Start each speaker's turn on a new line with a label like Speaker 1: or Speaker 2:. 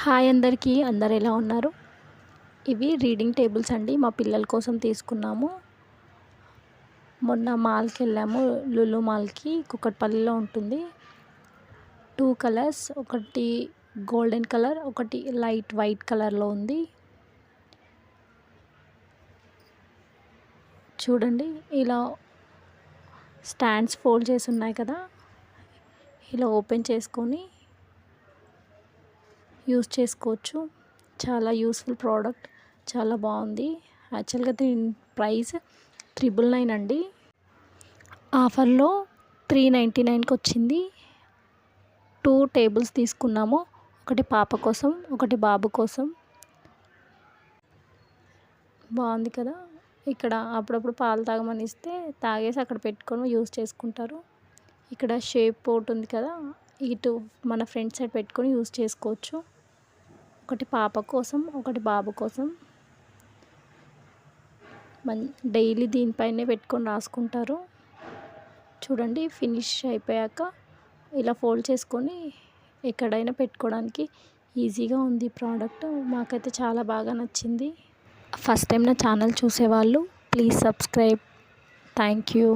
Speaker 1: Hi అందరికీ, అందరు ఎలా ఉన్నారు? ఇవి రీడింగ్ టేబుల్స్ అండి. మా పిల్లల కోసం తీసుకున్నాము. మొన్న మాల్కి వెళ్ళాము, లులు మాల్కి, కుకట్పల్లిలో ఉంటుంది. 2 కలర్స్, ఒకటి గోల్డెన్ కలర్, ఒకటి లైట్ వైట్ కలర్లో ఉంది. చూడండి, ఇలా స్టాండ్స్ ఫోల్డ్ చేసి ఉన్నాయి కదా, ఇలా ఓపెన్ చేసుకొని యూస్ చేసుకోవచ్చు. చాలా యూస్ఫుల్ ప్రోడక్ట్, చాలా బాగుంది. యాక్చువల్గా దీని ప్రైస్ 999 అండి. ఆఫర్లో 399కి వచ్చింది. 2 టేబుల్స్ తీసుకున్నాము, ఒకటి పాప కోసం, ఒకటి బాబు కోసం. బాగుంది కదా. ఇక్కడ అప్పుడప్పుడు పాలు తాగమని ఇస్తే తాగేసి అక్కడ పెట్టుకొని యూస్ చేసుకుంటారు. ఇక్కడ షేప్ పోట్ ఉంది కదా, ఇటు మన ఫ్రంట్ సైడ్ పెట్టుకొని యూస్ చేసుకోవచ్చు. ఒకటి పాప కోసం, ఒకటి బాబు కోసం. డైలీ దీనిపైనే పెట్టుకొని రాసుకుంటారు. చూడండి, ఫినిష్ అయిపోయాక ఇలా ఫోల్డ్ చేసుకొని ఎక్కడైనా పెట్టుకోవడానికి ఈజీగా ఉంది ప్రోడక్ట్. మాకైతే చాలా బాగా నచ్చింది. ఫస్ట్ టైం నా ఛానల్ చూసేవాళ్ళు ప్లీజ్ సబ్స్క్రైబ్. Thank you.